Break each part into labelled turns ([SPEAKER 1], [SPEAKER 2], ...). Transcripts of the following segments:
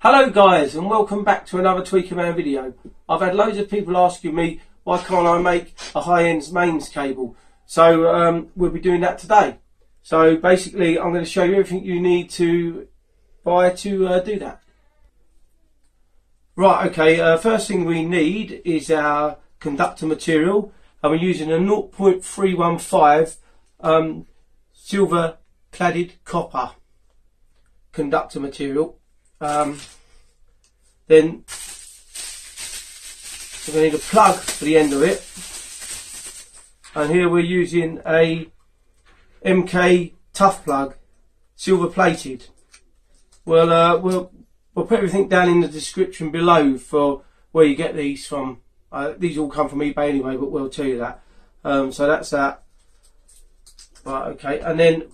[SPEAKER 1] Hello guys, and welcome back to another Tweaker Man video. I've had loads of people asking me why can't I make a high-end mains cable, so we'll be doing that today. So basically I'm going to show you everything you need to buy to do that. Right, okay, first thing we need is our conductor material, and we're using a 0.315 silver cladded copper conductor material. Then we're going to need a plug for the end of it, and here we're using a MK tough plug, silver plated. We'll put everything down in the description below for where you get these from. These all come from eBay anyway, but we'll tell you that. So that's that. Right, okay, and then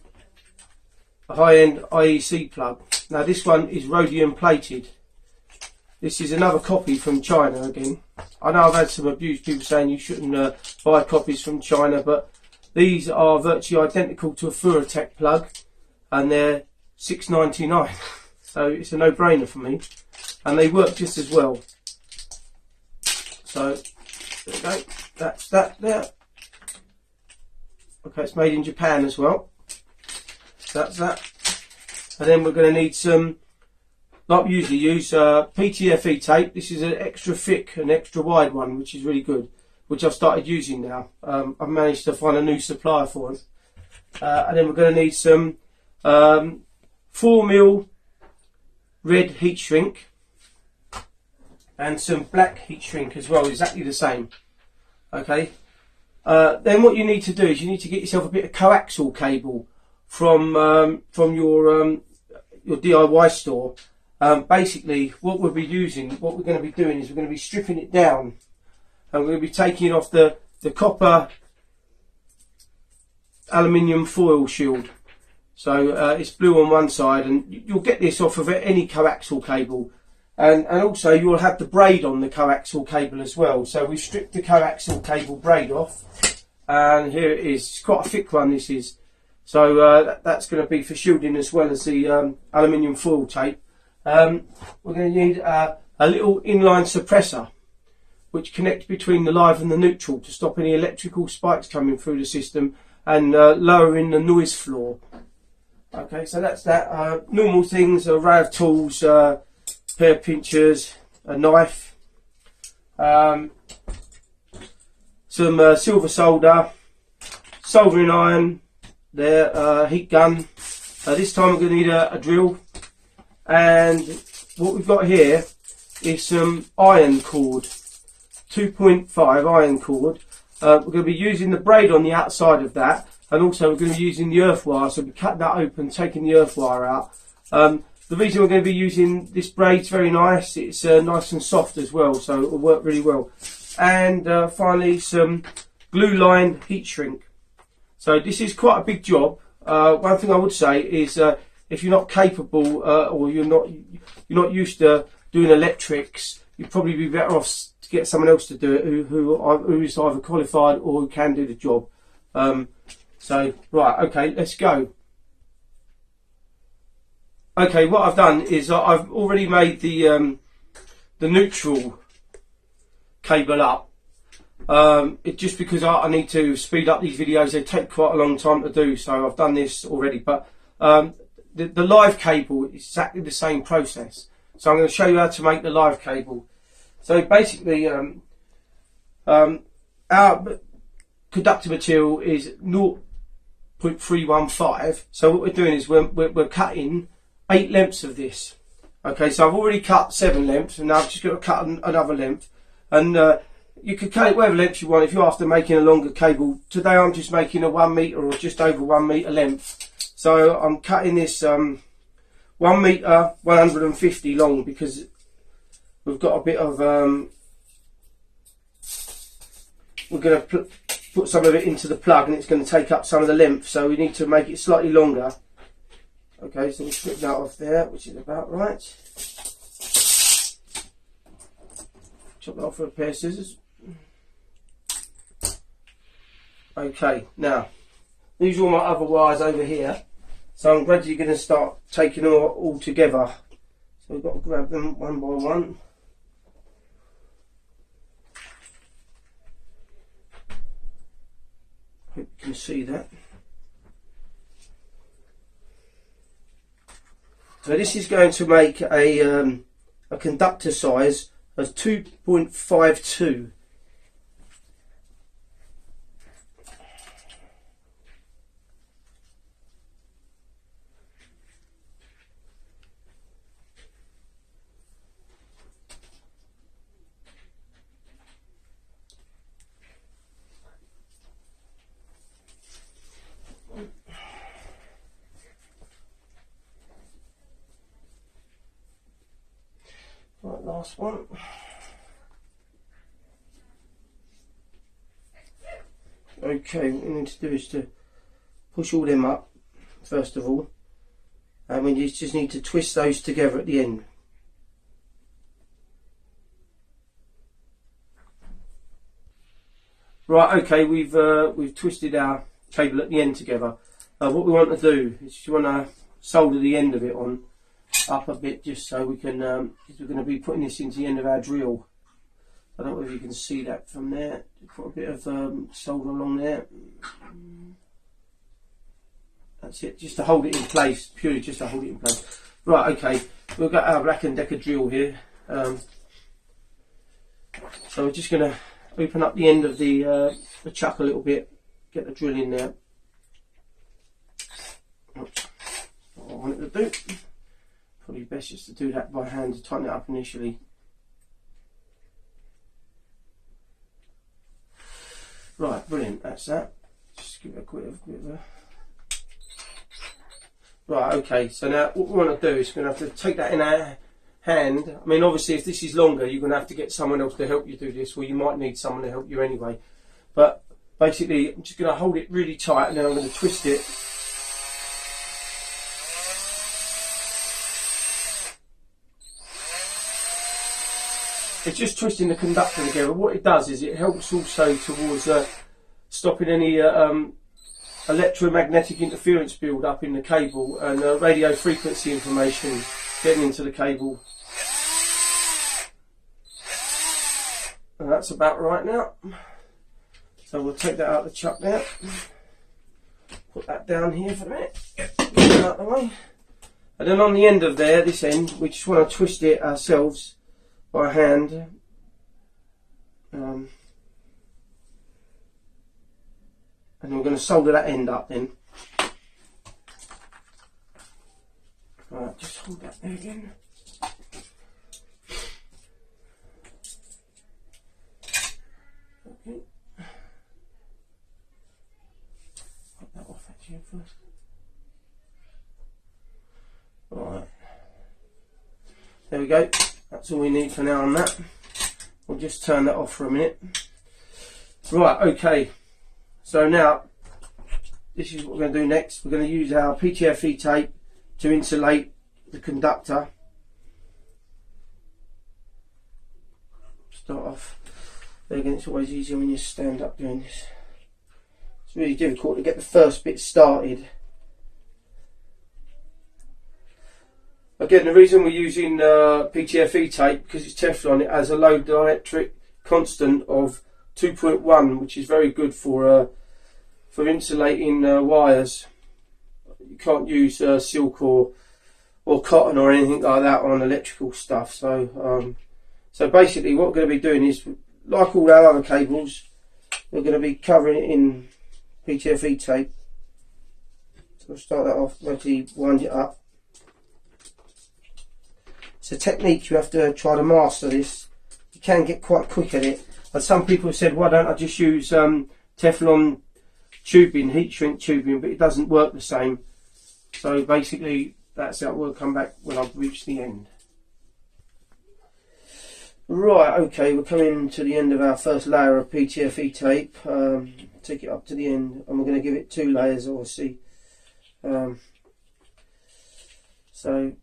[SPEAKER 1] a high-end IEC plug. Now this one is rhodium plated. This is another copy from China again. I know I've had some abuse, people saying you shouldn't buy copies from China, but these are virtually identical to a Furatech plug, and they're $6.99. So it's a no-brainer for me, and they work just as well. So there we go. That's that there. Okay, it's made in Japan as well. That's that. And then we're going to need some, like we usually use, PTFE tape. This is an extra thick and extra wide one, which is really good, which I've started using now. I've managed to find a new supplier for it. And then we're going to need some 4mm red heat shrink and some black heat shrink as well, exactly the same. Okay. Then what you need to do is you need to get yourself a bit of coaxial cable from your DIY store. Basically what we'll be using, what we're going to be doing is we're going to be stripping it down, and we're going to be taking off the copper aluminium foil shield. So it's blue on one side, and you'll get this off of any coaxial cable, and also you'll have the braid on the coaxial cable as well. So we've stripped the coaxial cable braid off, and here it is. It's quite a thick one, this is. So that's going to be for shielding as well as the aluminium foil tape. We're going to need a little inline suppressor which connects between the live and the neutral to stop any electrical spikes coming through the system and lowering the noise floor. Okay, so that's that. Normal things: a array of tools, pair of pinchers, a knife, some silver solder, soldering iron, there, heat gun. This time we're going to need a drill, and what we've got here is some iron cord, 2.5 iron cord. We're going to be using the braid on the outside of that, and also we're going to be using the earth wire, so we cut that open, taking the earth wire out. The reason we're going to be using this braid's very nice, it's nice and soft as well, so it will work really well. And finally some glue line heat shrink. So this is quite a big job. One thing I would say is if you're not capable or you're not used to doing electrics, you'd probably be better off to get someone else to do it who is either qualified or who can do the job. So right, okay, let's go. Okay, what I've done is I've already made the neutral cable up. It's just because I need to speed up these videos. They take quite a long time to do, so I've done this already. But the live cable is exactly the same process. So I'm going to show you how to make the live cable. So basically, our conductor material is 0.315. So what we're doing is we're cutting 8 lengths of this. Okay, so I've already cut 7 lengths, and now I've just got to cut another length. And you can cut it whatever length you want if you're after making a longer cable. Today I'm just making a 1 metre or just over 1 metre length. So I'm cutting this 1 metre 150 long, because we've got a bit of we're going to put some of it into the plug, and it's going to take up some of the length, so we need to make it slightly longer. Okay, so we strip that off there, which is about right. Chop that off with a pair of scissors. Okay, now these are all my other wires over here, so I'm gradually going to start taking them all together. So we've got to grab them one by one. Hope you can see that. So this is going to make a conductor size of 2.52. Right, last one. Okay, what we need to do is to push all them up first of all, and we just need to twist those together at the end. Right, okay, we've twisted our cable at the end together. What we want to do is you want to solder the end of it on up a bit, just so we can, because we're going to be putting this into the end of our drill. I don't know if you can see that from there. Put a bit of solder along there. That's it, just to hold it in place, purely just to hold it in place. Right, okay, we've got our Black & Decker drill here. So we're just going to open up the end of the chuck a little bit, get the drill in there. Oops. What I want it to do. Probably best just to do that by hand to tighten it up initially. Right, brilliant, that's that. Just give it a quick bit of a... Right, okay, so now what we want to do is we're going to have to take that in our hand. I mean, obviously if this is longer, you're going to have to get someone else to help you do this, or you might need someone to help you anyway. But basically, I'm just going to hold it really tight and then I'm going to twist it. It's just twisting the conductor together. What it does is it helps also towards stopping any electromagnetic interference build up in the cable and radio frequency information getting into the cable. And that's about right now. So we'll take that out of the chuck now. Put that down here for a minute. Get that out of the way. And then on the end of there, this end, we just want to twist it ourselves by hand, and we're going to solder that end up then. Right, just hold that there again. Okay. Put that off actually first. Right. There we go. That's all we need for now on that. We'll just turn that off for a minute. Right, okay. So now, this is what we're going to do next. We're going to use our PTFE tape to insulate the conductor. Start off. There again, it's always easier when you stand up doing this. It's really difficult to get the first bit started. Again, the reason we're using PTFE tape, because it's Teflon, it has a low dielectric constant of 2.1, which is very good for insulating wires. You can't use silk or cotton or anything like that on electrical stuff. So, so basically, what we're going to be doing is, like all our other cables, we're going to be covering it in PTFE tape. So we'll start that off, gradually wind it up. It's a technique, you have to try to master this. You can get quite quick at it. And some people have said, why don't I just use Teflon tubing, heat shrink tubing, but it doesn't work the same. So basically, that's how we'll come back when I've reached the end. Right, okay, we're coming to the end of our first layer of PTFE tape. Take it up to the end, and we're going to give it 2 layers, obviously. So,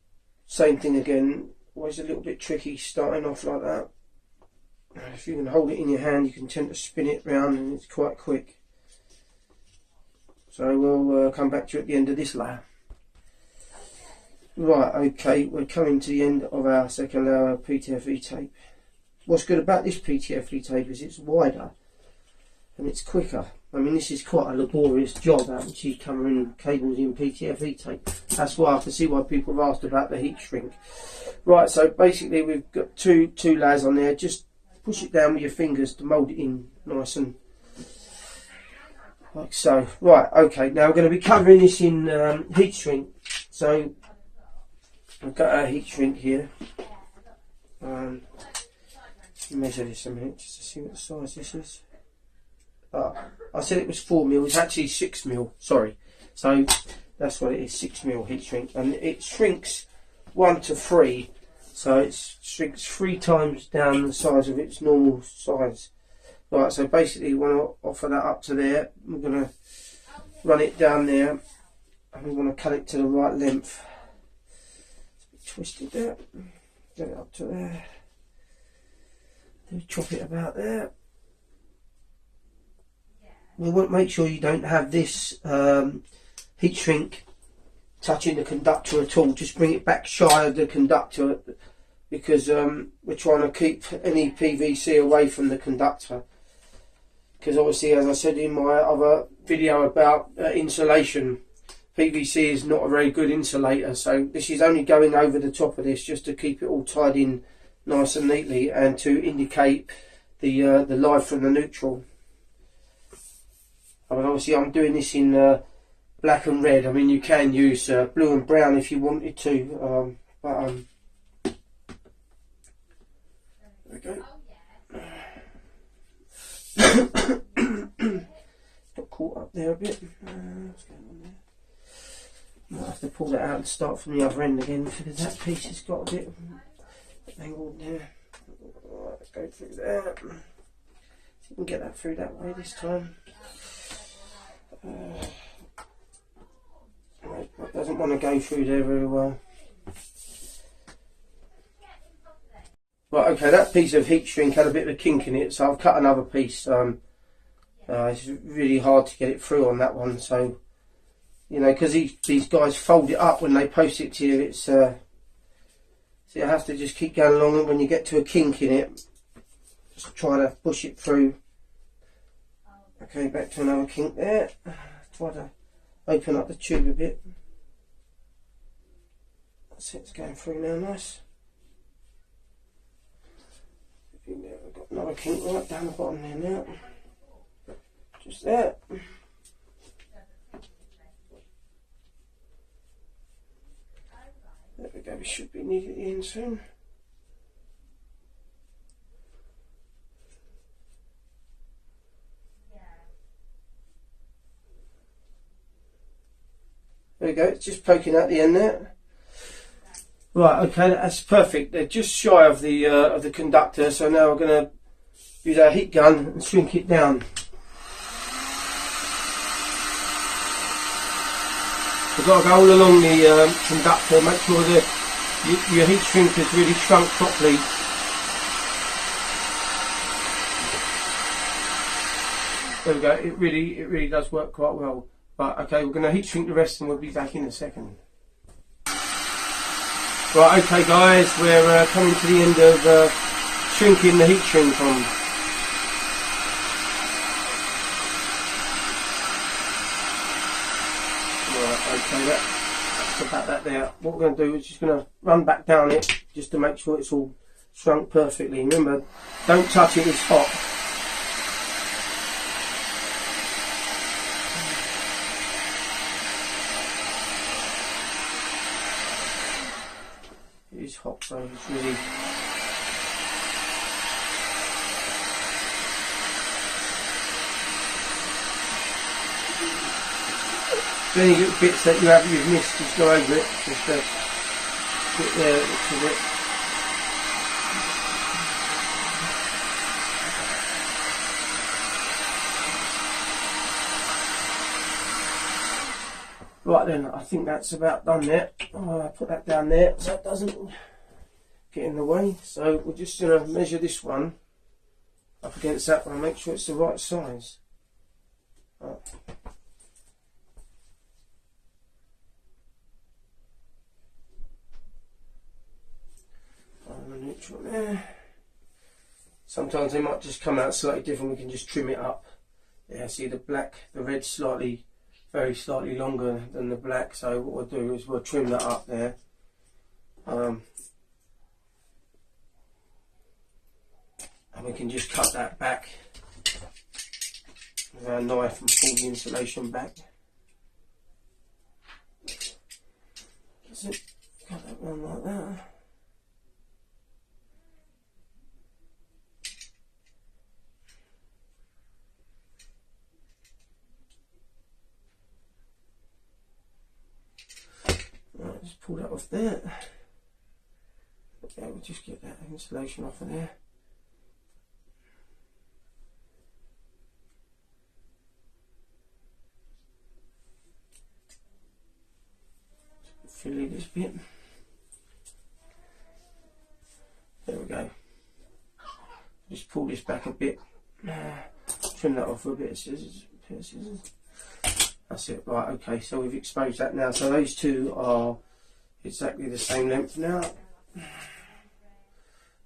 [SPEAKER 1] same thing again, always a little bit tricky starting off like that. If you can hold it in your hand, you can tend to spin it round and it's quite quick. So we'll come back to you at the end of this layer. Right, okay, we're coming to the end of our second layer of PTFE tape. What's good about this PTFE tape is it's wider and it's quicker. I mean, this is quite a laborious job, actually covering cables in PTFE tape. That's why I can see why people have asked about the heat shrink. Right, so basically we've got two layers on there. Just push it down with your fingers to mould it in nice and like so. Right, okay, now we're going to be covering this in heat shrink. So I've got our heat shrink here. Measure this a minute just to see what size this is. I said it was 4mm, it's actually 6mm, sorry. So that's what it is, 6mm heat shrink. And it shrinks 1 to 3. So it shrinks 3 times down the size of its normal size. Right, so basically we want to offer that up to there. We're going to run it down there. And we want to cut it to the right length. It's a bit twisted there. Get it up to there. Chop it about there. We want to make sure you don't have this heat shrink touching the conductor at all. Just bring it back shy of the conductor, because we're trying to keep any PVC away from the conductor. Because obviously, as I said in my other video about insulation, PVC is not a very good insulator. So this is only going over the top of this just to keep it all tied in nice and neatly, and to indicate the live from the neutral. I mean, obviously I'm doing this in black and red. I mean, you can use blue and brown if you wanted to, there we go. Got caught up there a bit. What's going on there? Might have to pull that out and start from the other end again, because that piece has got a bit angled there. Right, let's go through there. See if we can get that through that way this time. That doesn't want to go through there very well. Right, okay, that piece of heat shrink had a bit of a kink in it, so I've cut another piece. It's really hard to get it through on that one, so you know, because these guys fold it up when they post it to you. It's so you have to just keep going along, and when you get to a kink in it, just try to push it through. Okay, back to another kink there. Try to open up the tube a bit. That's it, it's going through now, nice. We've got another kink right down the bottom there now. Just there. There we go, we should be near the end soon. There we go, it's just poking out the end there. Right, okay, that's perfect. They're just shy of the conductor, so now we're going to use our heat gun and shrink it down. We've got to go all along the conductor, make sure that your heat shrink has really shrunk properly. There we go, it really does work quite well. Right, okay, we're going to heat shrink the rest and we'll be back in a second. Right, okay guys, we're coming to the end of shrinking the heat shrink on. Right, okay, that's about that there. What we're going to do is just going to run back down it just to make sure it's all shrunk perfectly. Remember, don't touch it, it's hot. It is hot, so it's really... Any little bits that you've missed, just go over it. Just bit there, looks a bit. Right then, I think that's about done there. I'll put that down there so it doesn't get in the way. So we're just going to measure this one up against that one, make sure it's the right size. Right. the neutral there. Sometimes they might just come out slightly different. We can just trim it up. Yeah, see the red's slightly, very slightly longer than the black. So what we'll do is we'll trim that up there. And we can just cut that back with our knife and pull the insulation back. That's it. Cut that one like that. Right, just pull that off there. Yeah, we'll just get that insulation off of there. Fill this bit. There we go. Just pull this back a bit. Trim that off with a bit of scissors. That's it. Right, okay, so we've exposed that now. So those two are exactly the same length now.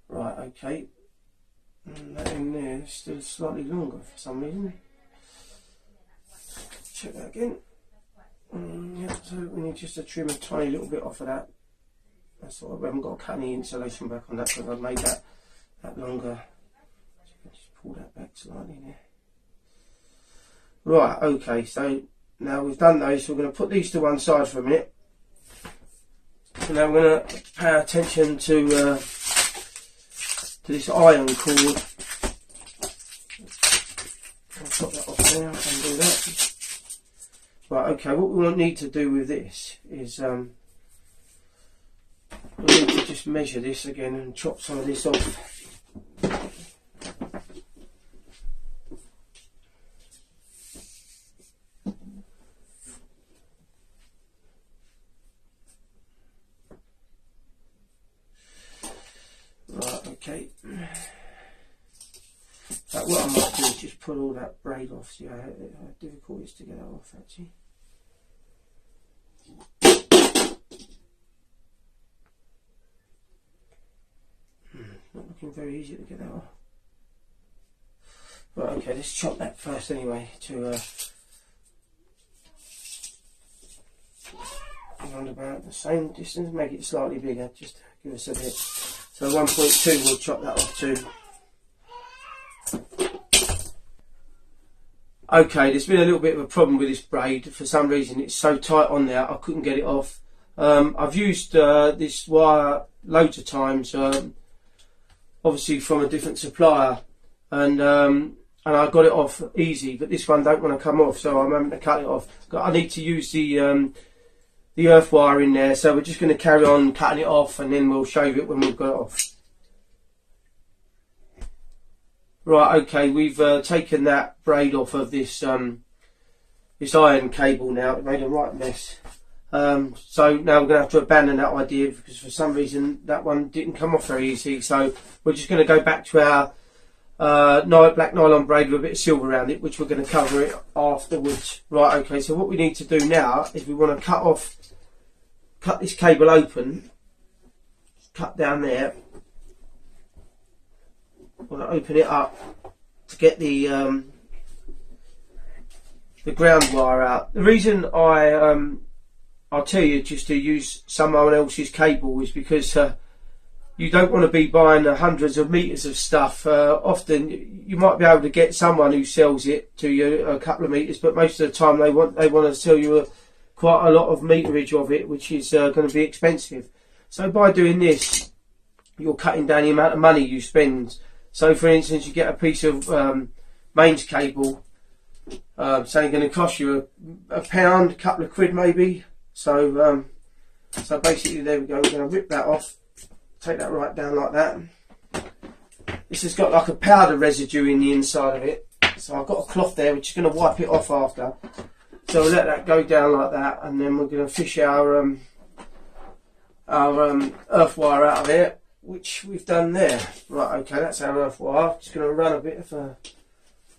[SPEAKER 1] Right, okay. And that in there is still slightly longer for some reason. Check that again. Yeah, so we need just to trim a tiny little bit off of that. That's all. We haven't got to cut any insulation back on that because I've made that longer. So just pull that back slightly there. Right, okay, so now we've done those, so we're going to put these to one side for a minute. So now we're going to pay attention to this iron cord. I'll put that off there and do that. Right, okay, what we will need to do with this is we need to just measure this again and chop some of this off. Right, okay. What I might do is just pull all that braid off, see how difficult it is to get that off actually. Not looking very easy to get that off. Right, okay, let's chop that first anyway to around about the same distance, make it slightly bigger, just to give us a bit. So 1.2 we'll chop that off too. Okay, there's been a little bit of a problem with this braid. For some reason it's so tight on there I couldn't get it off. I've used this wire loads of times, obviously from a different supplier, and I got it off easy, but this one don't want to come off, so I'm having to cut it off. I need to use the earth wire in there, so we're just going to carry on cutting it off and then we'll show you it when we've got it off. Right, okay, we've taken that braid off of this this iron cable now. It made a right mess. So now we're going to have to abandon that idea because for some reason that one didn't come off very easy. So we're just going to go back to our black nylon braid with a bit of silver around it, which we're going to cover it afterwards. Right, okay, so what we need to do now is we want to cut this cable open, cut down there. I want to open it up to get the ground wire out. The reason I'll tell you just to use someone else's cable is because you don't want to be buying hundreds of meters of stuff. Often you might be able to get someone who sells it to you a couple of meters, but most of the time they want to sell you quite a lot of meterage of it, which is going to be expensive. So by doing this, you're cutting down the amount of money you spend. So for instance, you get a piece of mains cable, say going to cost you a pound, a couple of quid maybe. So so basically there we go, we're going to rip that off, take that right down like that. This has got like a powder residue in the inside of it, so I've got a cloth there which is going to wipe it off after. So we'll let that go down like that, and then we're going to fish our earth wire out of it, which we've done there. Right, okay, that's our earth wire. Just going to run a bit of a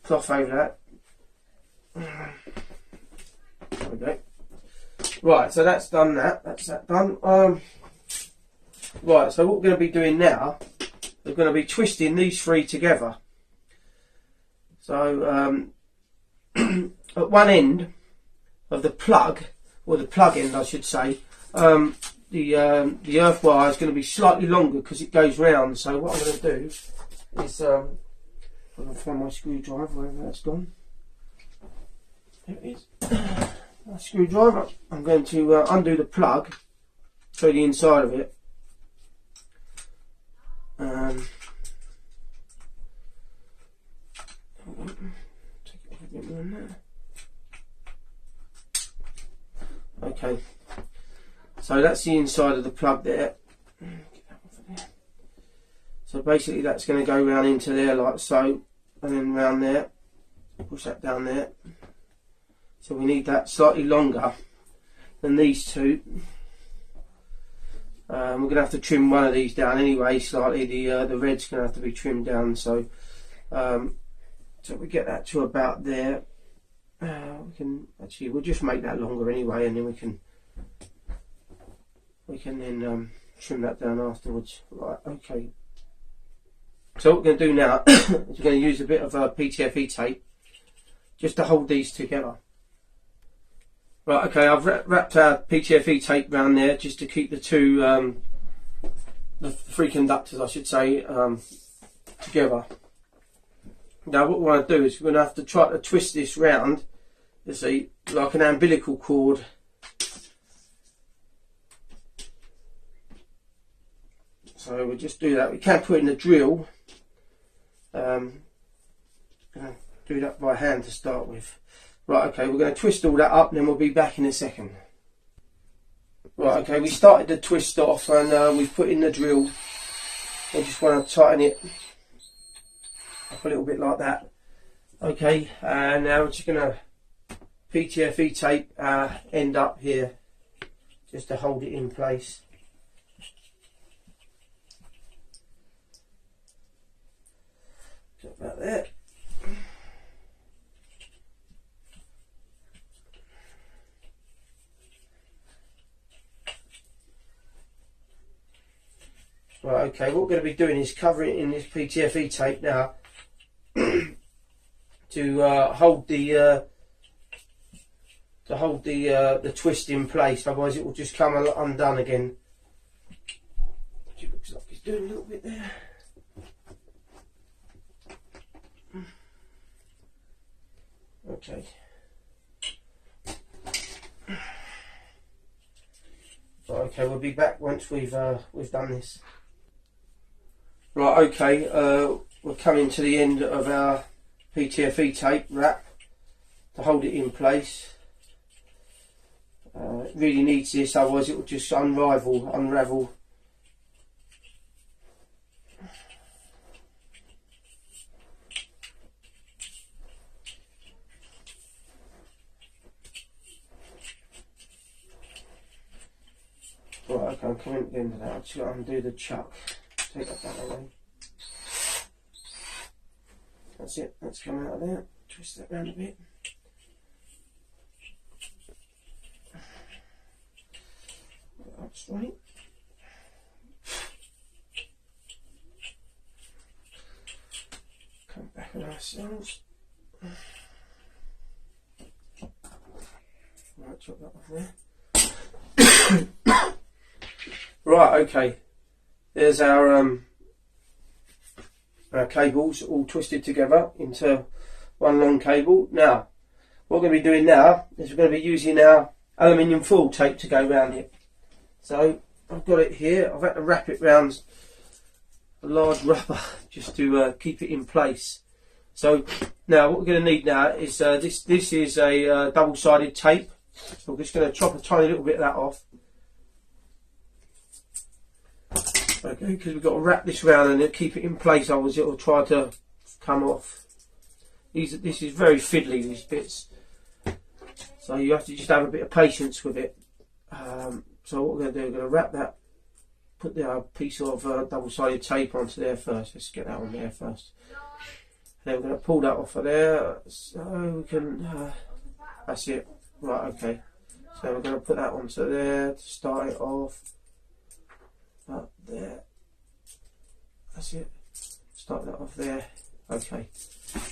[SPEAKER 1] cloth over that. There we go. Right, so that's done that. That's that done. Right, so what we're going to be doing now, we're going to be twisting these three together. So at one end of the plug, or the plug end I should say, the earth wire is going to be slightly longer because it goes round. So what I'm going to do is, I'm going to find my screwdriver, wherever that's gone. There it is. My screwdriver. I'm going to undo the plug, show the inside of it. Take it off a bit more than that. Okay, so that's the inside of the plug there. So basically that's going to go round into there like so, and then round there, push that down there. So we need that slightly longer than these two. We're going to have to trim one of these down anyway slightly. The red's going to have to be trimmed down, so so we get that to about there. We can actually, we'll just make that longer anyway, and then we can then trim that down afterwards. Right, okay. So what we're going to do now is we're going to use a bit of PTFE tape just to hold these together. Right, okay, I've wrapped our PTFE tape around there just to keep the two, the three conductors I should say, together. Now what we want to do is we're going to have to try to twist this round, you see, like an umbilical cord. So we'll just do that. We can put in a drill. Gonna do that by hand to start with. Right, okay, we're going to twist all that up and then we'll be back in a second. Right, okay, we started the twist off and we've put in the drill. I just want to tighten it up a little bit like that. Okay, and now we're just going to PTFE tape end up here just to hold it in place. So about there. Right, okay, what we're going to be doing is covering it in this PTFE tape now to hold the twist in place, otherwise it will just come undone again. It looks like it's doing a little bit there. Okay. Right, okay, we'll be back once we've done this. Right, okay, we're coming to the end of our PTFE tape wrap to hold it in place. It really needs this, otherwise it will just unravel. Right, okay, I'm coming to the end of that. I've just got to undo the chuck. Take that back away. That's it, that's coming out of there. Twist that round a bit. Up straight. Come back on ourselves. Right, chop that off there. Right, okay. There's our cables all twisted together into one long cable. Now, what we're going to be doing now is we're going to be using our aluminium foil tape to go around it. So I've got it here. I've had to wrap it around a large rubber just to keep it in place. So now what we're going to need now is this is a double-sided tape. So I'm just going to chop a tiny little bit of that off. Okay, because we've got to wrap this around and keep it in place, otherwise it will try to come off. This is very fiddly, these bits, so you have to just have a bit of patience with it. So what we're going to do, we're going to wrap that, put the piece of double-sided tape onto there first. Let's get that on there first. Then we're going to pull that off of there, so we can, that's it. Right, okay. So we're going to put that onto there to start it off. up there. That's it. Start that off there. Okay,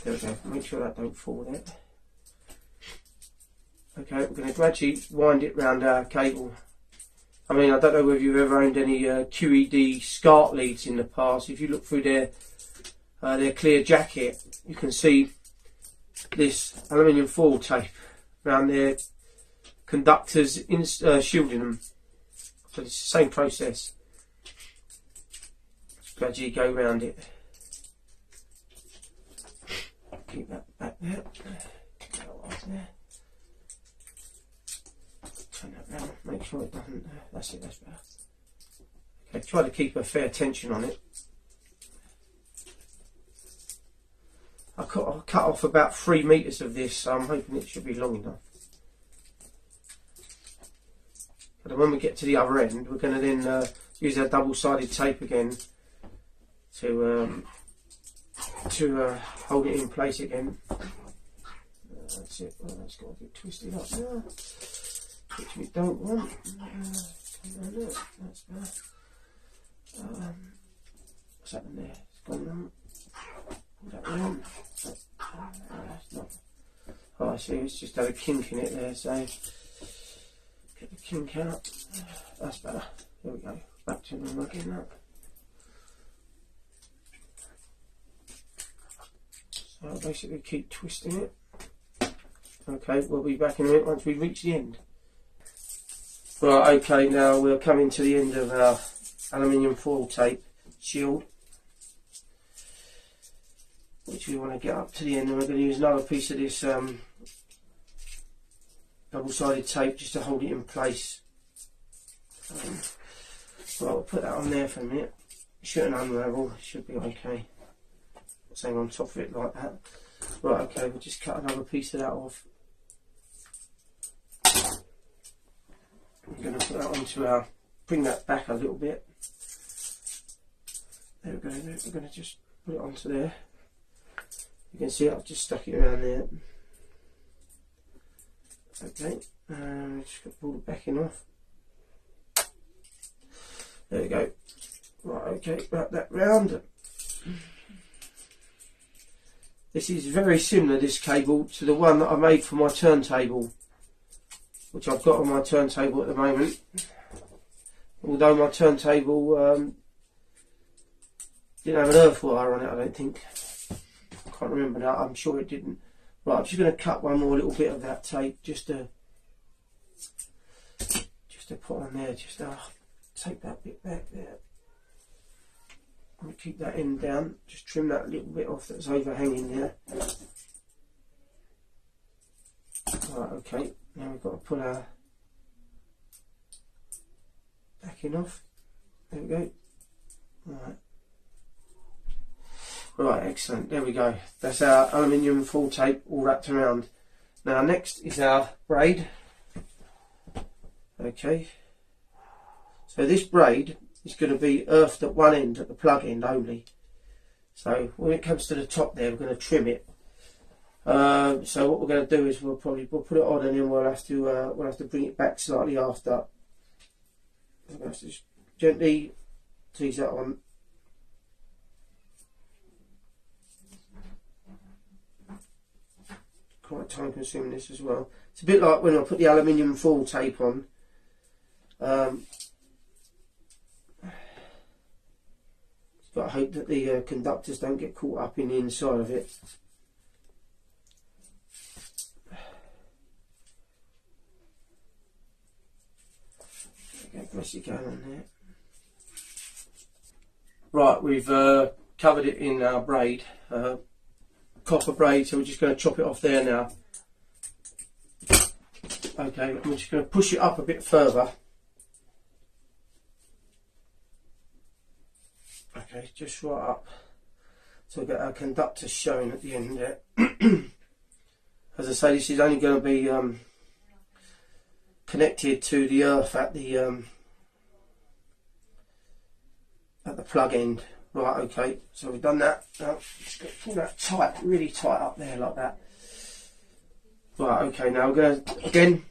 [SPEAKER 1] there we go. Make sure that don't fall there. Okay, we're going to gradually wind it round our cable. I mean, I don't know whether you've ever owned any QED SCART leads in the past. If you look through their clear jacket, you can see this aluminium foil tape around their conductors, shielding them. So it's the same process. Just gradually go around it. Keep that back there. Keep that off there. Turn that round, make sure it doesn't, that's it, that's better. Okay, try to keep a fair tension on it. I'll cut off about 3 metres of this, so I'm hoping it should be long enough. But when we get to the other end, we're going to then use our double-sided tape again to hold it in place again. That's it, well, that's got to be twisted up now. Which we don't want. That's better. What's happened there? It's gone on. Pull that round. Oh, I see, it's just had a kink in it there, so get the kink out. That's better. There we go. Back to normal again now. So basically keep twisting it. Okay, we'll be back in a minute once we reach the end. Right, okay, now we're coming to the end of our aluminium foil tape shield, which we want to get up to the end, and we're going to use another piece of this double-sided tape just to hold it in place. Well, we'll put that on there for a minute. It shouldn't unravel, it should be okay. Same on top of it like that. Right, okay, we'll just cut another piece of that off. I'm going to put that onto our, bring that back a little bit. There we go, we're going to just put it onto there. You can see I've just stuck it around there. Okay, just going to pull the backing off. There we go. Right, okay, wrap that round. This is very similar, this cable, to the one that I made for my turntable, which I've got on my turntable at the moment. Although my turntable didn't have an earth wire on it, I don't think. I can't remember that, I'm sure it didn't. Right, I'm just going to cut one more little bit of that tape just to put on there, just to take that bit back there. I'm going to keep that end down, just trim that little bit off that's overhanging there. Right, okay, now we've got to pull our backing off. There we go. Right, excellent, there we go. That's our aluminium foil tape all wrapped around. Now next is our braid. Okay, so this braid is going to be earthed at one end, at the plug end only. So when it comes to the top there, we're going to trim it. So what we're going to do is we'll put it on, and then we'll have to bring it back slightly after. We're going to just gently tease that on. Quite time consuming this as well. It's a bit like when I put the aluminium foil tape on. But I hope that the conductors don't get caught up in the inside of it. Okay, pressy going on there. Right, we've covered it in our braid, copper braid, so we're just going to chop it off there now. Okay, I'm just going to push it up a bit further. Okay, just right up. So we've got our conductor showing at the end there. As I say, this is only going to be connected to the earth at the plug end. Right, okay, so we've done that. Now just got to pull that tight, really tight up there like that. Right, okay, now we're going to again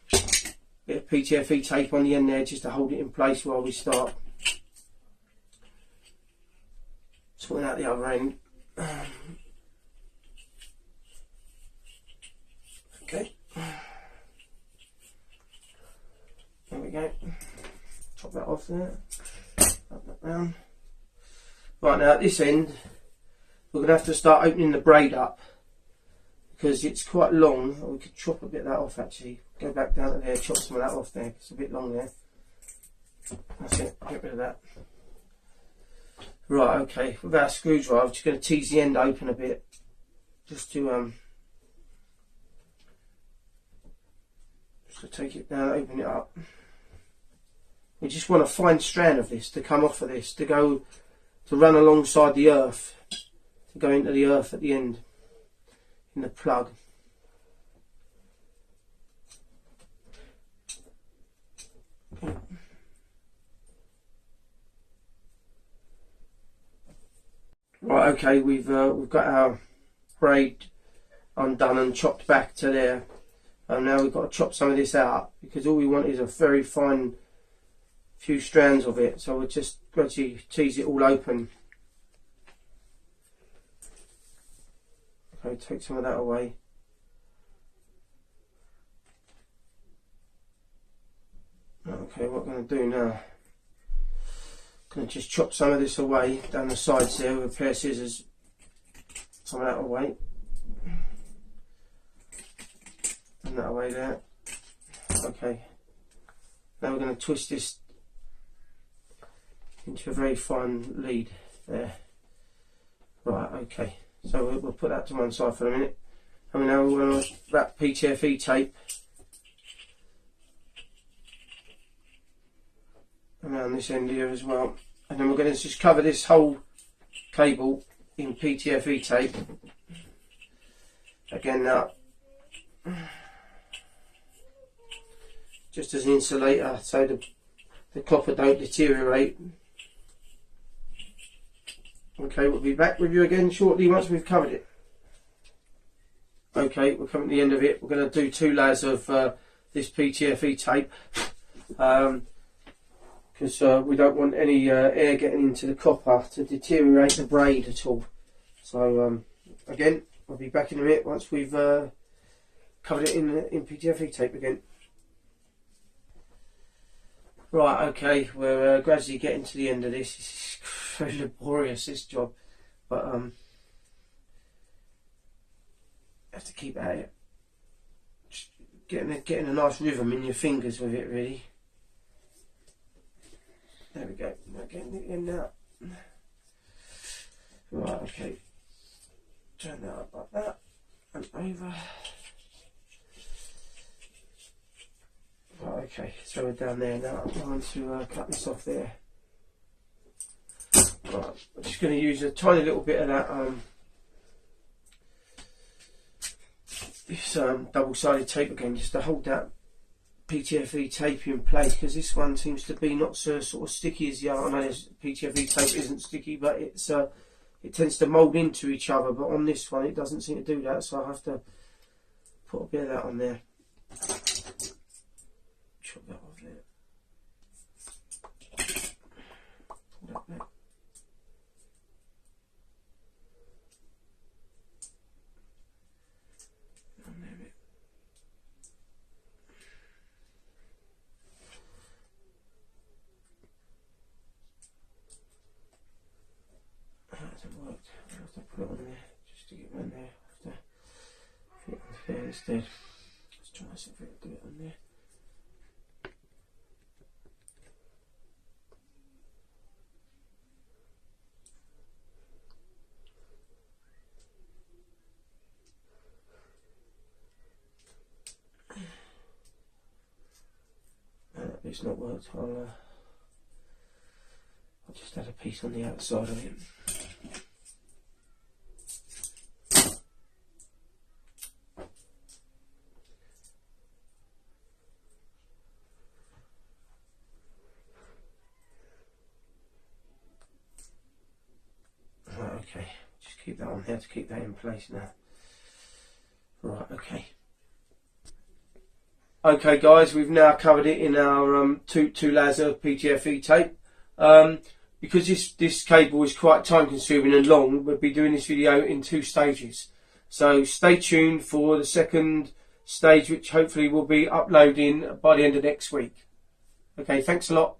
[SPEAKER 1] get a PTFE tape on the end there just to hold it in place while we start. out the other end. Okay. There we go. Chop that off there. Up that down. Right, now at this end, we're going to have to start opening the braid up because it's quite long. We could chop a bit of that off actually. Go back down to there, chop some of that off there. It's a bit long there. That's it. Get rid of that. Right, okay. With our screwdriver, just going to tease the end open a bit, just to take it down, open it up. We just want a fine strand of this to come off of this, to run alongside the earth, to go into the earth at the end, in the plug. Right, okay, we've got our braid undone and chopped back to there. And now we've got to chop some of this out because all we want is a very fine few strands of it. So we'll just gradually tease it all open. Okay, take some of that away. Okay, what I'm going to do now, going to just chop some of this away down the sides there with a pair of scissors. Some of that away. And that away there. Okay. Now we're going to twist this into a very fine lead there. Right, okay. So we'll put that to one side for a minute. And now we're going to wrap PTFE tape around this end here as well. And then we're going to just cover this whole cable in PTFE tape. Again, now, just as an insulator, so the copper don't deteriorate. Okay, we'll be back with you again shortly once we've covered it. Okay, we're coming to the end of it. We're going to do 2 layers of this PTFE tape because we don't want any air getting into the copper to deteriorate the braid at all. So again, I'll be back in a minute once we've covered it in PTFE tape again. Right, okay, we're gradually getting to the end of this. It's very laborious, this job, but have to keep at it. Just getting a nice rhythm in your fingers with it, really. There we go. We're getting it in now. Right, okay. Turn that up like that and over. Right, okay, so we're down there now. I'm going to cut this off there. Right, I'm just going to use a tiny little bit of that this double-sided tape again, just to hold that PTFE tape in place, because this one seems to be not so sort of sticky as the other. I know this PTFE tape isn't sticky, but it's it tends to mould into each other. But on this one, it doesn't seem to do that, so I have to put a bit of that on there. Chop that off there. Pull that back. And there it. That hasn't worked. I have to put it on there just to get it on there. I have to fit it on there instead. Let's try and see if we can do it on there. It's not worked. I'll just add a piece on the outside of it. Right, okay. Just keep that on there to keep that in place now. Right, okay. Okay guys, we've now covered it in our two layers of PTFE tape. because this cable is quite time consuming and long, we'll be doing this video in 2 stages. So stay tuned for the second stage, which hopefully will be uploading by the end of next week. Okay, thanks a lot.